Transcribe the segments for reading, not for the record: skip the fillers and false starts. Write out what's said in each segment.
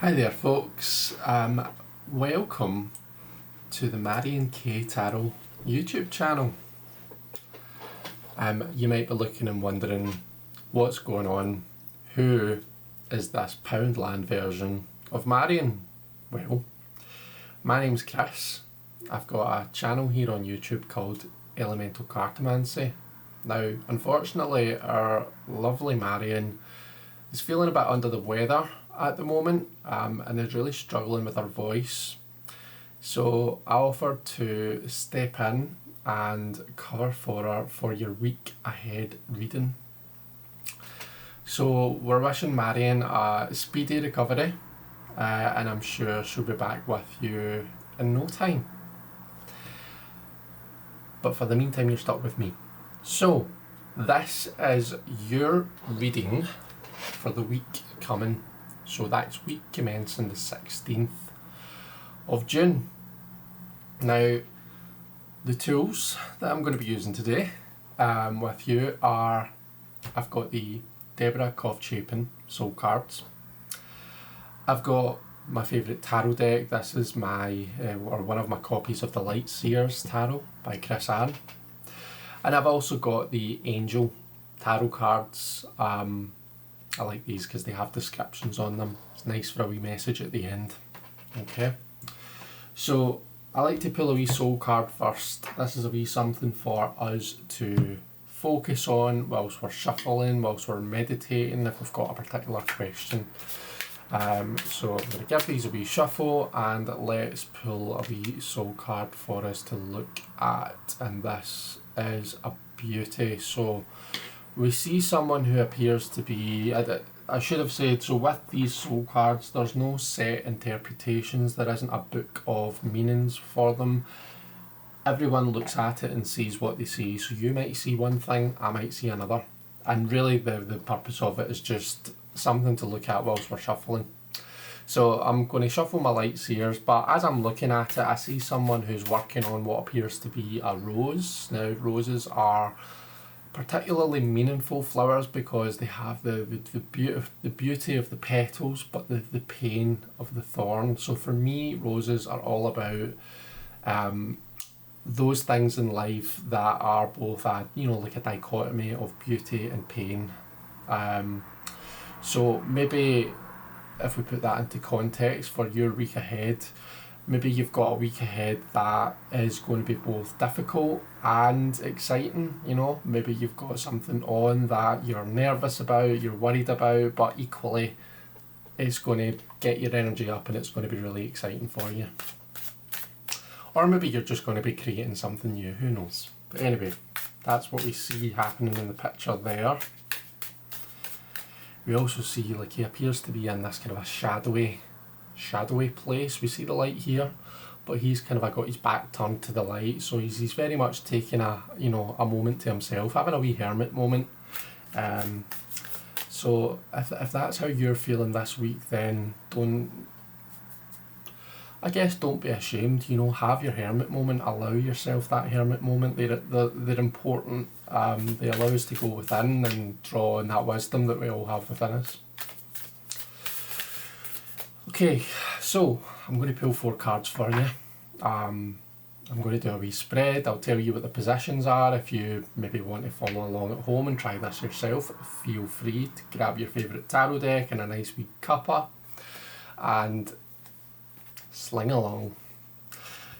Hi there, folks. Welcome to the Marion K Tarot YouTube channel. You might be looking and wondering what's going on. Who is this Poundland version of Marion? Well, my name's Chris. I've got a channel here on YouTube called Elemental Cartomancy. Now, unfortunately, our lovely Marion is feeling a bit under the weather at the moment and is really struggling with her voice. So I offered to step in and cover for her for your week ahead reading. So we're wishing Marion a speedy recovery and I'm sure she'll be back with you in no time. But for the meantime, you're stuck with me. So this is your reading for the week coming. So that's week commencing the 16th of June. Now, the tools that I'm going to be using today with you are, I've got the Deborah Koff Chapin Soul Cards. I've got my favourite tarot deck. This is my, or one of my copies of the Light Seers Tarot by Chris Ann. And I've also got the Angel Tarot cards. I like these because they have descriptions on them. It's nice for a wee message at the end. Okay. So I like to pull a wee soul card first. This is a wee something for us to focus on whilst we're shuffling, whilst we're meditating, if we've got a particular question. So I'm going to give these a wee shuffle and let's pull a wee soul card for us to look at. And this is a beauty. So we see someone who appears to be, I should have said, so with these soul cards, there's no set interpretations. There isn't a book of meanings for them. Everyone looks at it and sees what they see. So you might see one thing, I might see another. And really the purpose of it is just something to look at whilst we're shuffling. So I'm going to shuffle my Light Seers, but as I'm looking at it, I see someone who's working on what appears to be a rose. Now, roses are particularly meaningful flowers because they have the beauty of the petals, but the pain of the thorn. So for me, roses are all about those things in life that are both like a dichotomy of beauty and pain. So maybe if we put that into context for your week ahead, maybe you've got a week ahead that is going to be both difficult and exciting, Maybe you've got something on that you're nervous about, you're worried about, but equally it's going to get your energy up and it's going to be really exciting for you. Or maybe you're just going to be creating something new, who knows. But anyway, that's what we see happening in the picture there. We also see like he appears to be in this kind of a shadowy place. We see the light here, but he's kind of got his back turned to the light, so he's very much taking a moment to himself, having a wee hermit moment. So if that's how you're feeling this week, then don't be ashamed, have your hermit moment, allow yourself that hermit moment. They're important. They allow us to go within and draw on that wisdom that we all have within us. Okay, so I'm going to pull 4 cards for you. I'm going to do a wee spread. I'll tell you what the positions are. If you maybe want to follow along at home and try this yourself, feel free to grab your favourite tarot deck and a nice wee cuppa and sling along.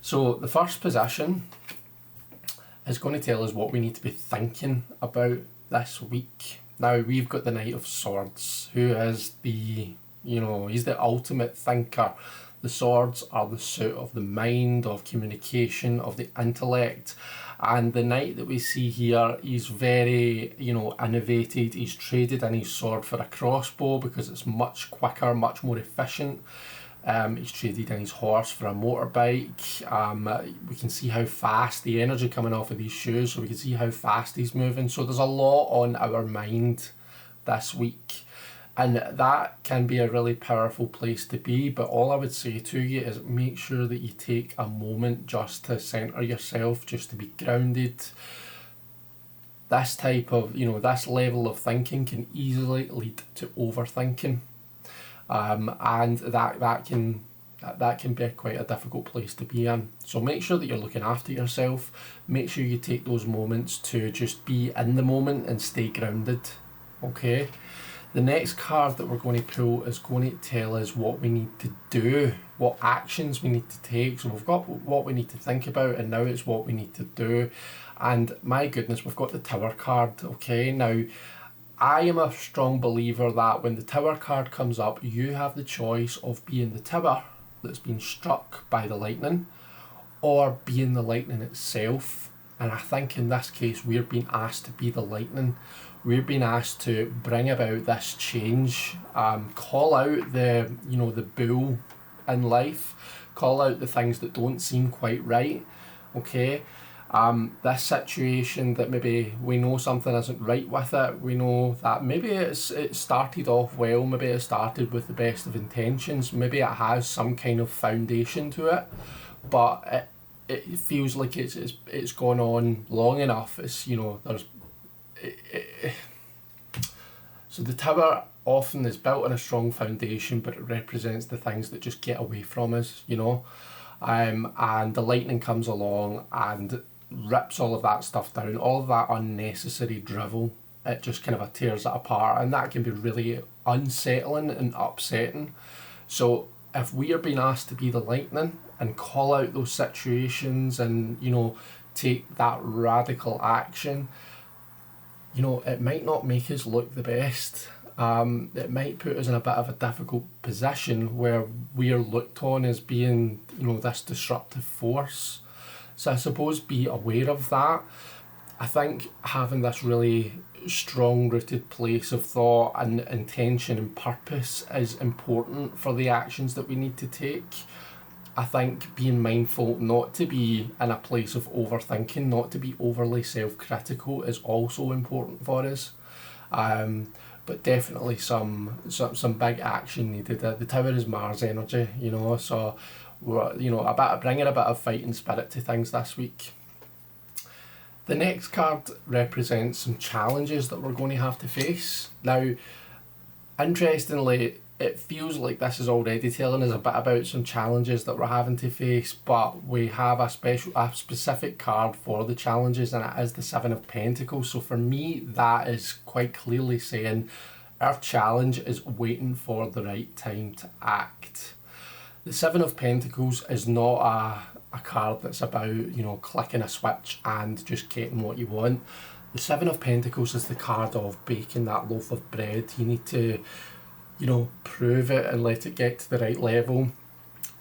So the first position is going to tell us what we need to be thinking about this week. Now we've got the Knight of Swords, who is he's the ultimate thinker. The swords are the suit of the mind, of communication, of the intellect. And the knight that we see here, he's very, innovated. He's traded in his sword for a crossbow because it's much quicker, much more efficient. He's traded in his horse for a motorbike. We can see how fast the energy coming off of these shoes, so we can see how fast he's moving. So there's a lot on our mind this week. And that can be a really powerful place to be, but all I would say to you is make sure that you take a moment just to centre yourself, just to be grounded. This type of, this level of thinking can easily lead to overthinking. and that can be quite a difficult place to be in. So make sure that you're looking after yourself. Make sure you take those moments to just be in the moment and stay grounded. Okay. The next card that we're going to pull is going to tell us what we need to do, what actions we need to take. So we've got what we need to think about, and now it's what we need to do. And my goodness, we've got the Tower card. Okay, now I am a strong believer that when the Tower card comes up, you have the choice of being the tower that's been struck by the lightning, or being the lightning itself. And I think in this case we're being asked to be the lightning. We're being asked to bring about this change, call out the bull in life, call out the things that don't seem quite right. Okay, this situation that maybe we know something isn't right with it. We know that maybe it started off well, maybe it started with the best of intentions, maybe it has some kind of foundation to it, but it feels like it's gone on long enough. It's there's. So the tower often is built on a strong foundation, but it represents the things that just get away from us, and the lightning comes along and rips all of that stuff down, all of that unnecessary drivel. It just kind of tears it apart, and that can be really unsettling and upsetting. So if we are being asked to be the lightning and call out those situations and take that radical action, it might not make us look the best. It might put us in a bit of a difficult position where we are looked on as being, this disruptive force. So I suppose be aware of that. I think having this really strong rooted place of thought and intention and purpose is important for the actions that we need to take. I think being mindful not to be in a place of overthinking, not to be overly self-critical is also important for us. But definitely some big action needed. The tower is Mars energy, so we're bringing a bit of fighting spirit to things this week. The next card represents some challenges that we're going to have to face. Now, interestingly, it feels like this is already telling us a bit about some challenges that we're having to face, but we have a specific card for the challenges, and it is the Seven of Pentacles. So for me, that is quite clearly saying our challenge is waiting for the right time to act. The Seven of Pentacles is not a card that's about, clicking a switch and just getting what you want. The Seven of Pentacles is the card of baking that loaf of bread. You need to prove it and let it get to the right level.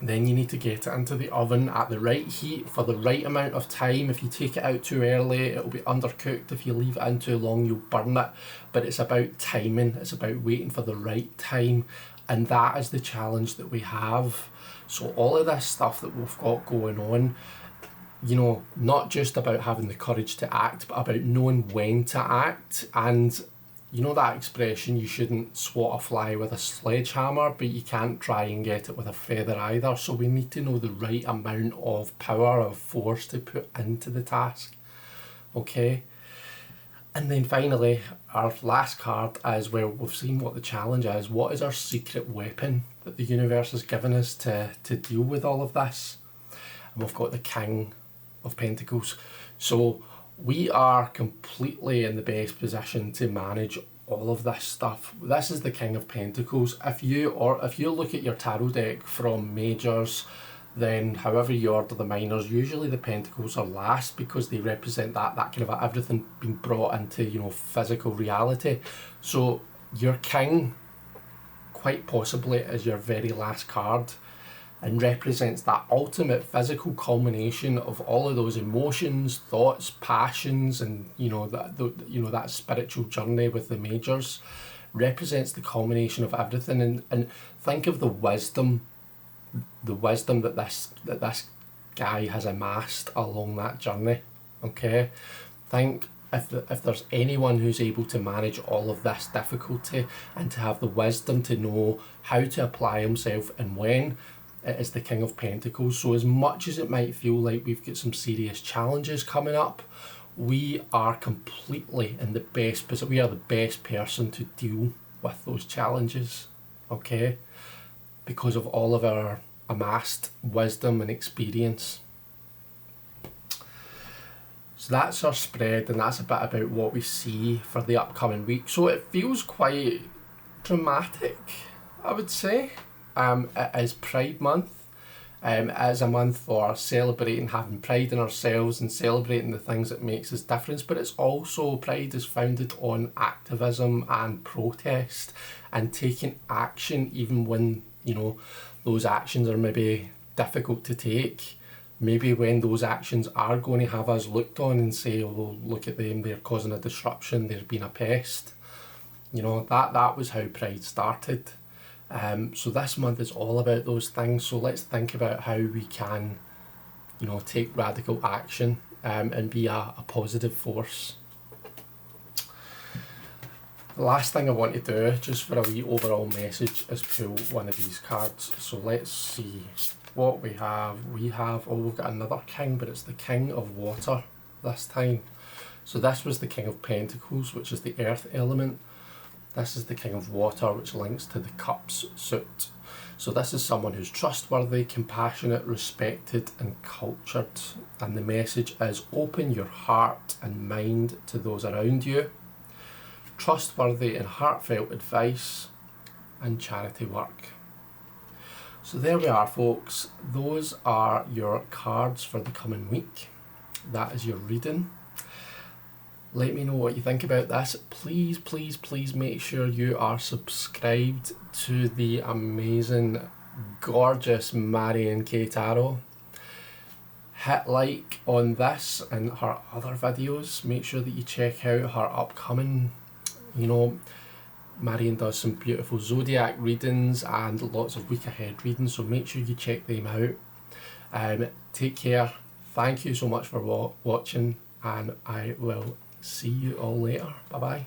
Then you need to get it into the oven at the right heat for the right amount of time. If you take it out too early, it'll be undercooked. If you leave it in too long, you'll burn it. But it's about timing. It's about waiting for the right time. And that is the challenge that we have. So all of this stuff that we've got going on, not just about having the courage to act, but about knowing when to act. And that expression, you shouldn't swat a fly with a sledgehammer, but you can't try and get it with a feather either. So we need to know the right amount of power, of force to put into the task. Okay? And then finally, our last card is where we've seen what the challenge is. What is our secret weapon that the universe has given us to deal with all of this? And we've got the King of Pentacles. So we are completely in the best position to manage all of this stuff. This is the King of Pentacles. If you look at your tarot deck from majors, then however you order the minors, usually the Pentacles are last because they represent that kind of everything being brought into physical reality. So your King quite possibly is your very last card, and represents that ultimate physical culmination of all of those emotions, thoughts, passions, and that spiritual journey with the majors. Represents the culmination of everything, and think of the wisdom that this guy has amassed along that journey. Okay, think if there's anyone who's able to manage all of this difficulty and to have the wisdom to know how to apply himself and when, it is the King of Pentacles. So as much as it might feel like we've got some serious challenges coming up, we are completely in the best position. We are the best person to deal with those challenges. okay? Because of all of our amassed wisdom and experience. So that's our spread, and that's a bit about what we see for the upcoming week. So it feels quite dramatic, I would say. It is Pride Month. It is a month for celebrating having pride in ourselves and celebrating the things that makes us different, but it's also, Pride is founded on activism and protest and taking action even when, you know, those actions are maybe difficult to take. Maybe when those actions are going to have us looked on and say, oh, look at them, they're causing a disruption, they're being a pest. You know, that was how Pride started. So this month is all about those things. So let's think about how we can, you know, take radical action and be a positive force. The last thing I want to do, just for a wee overall message, is pull one of these cards. So let's see what we have. We've got another king, but it's the King of Water this time. So this was the King of Pentacles, which is the earth element. This is the King of Water, which links to the Cups suit. So this is someone who's trustworthy, compassionate, respected and cultured. And the message is open your heart and mind to those around you. Trustworthy and heartfelt advice and charity work. So there we are, folks. Those are your cards for the coming week. That is your reading. Let me know what you think about this. Please, please, please make sure you are subscribed to the amazing, gorgeous Marion K Tarot. Hit like on this and her other videos. Make sure that you check out her upcoming, you know, Marion does some beautiful zodiac readings and lots of week ahead readings, so make sure you check them out. Take care. Thank you so much for watching, and I will see you all later. Bye bye.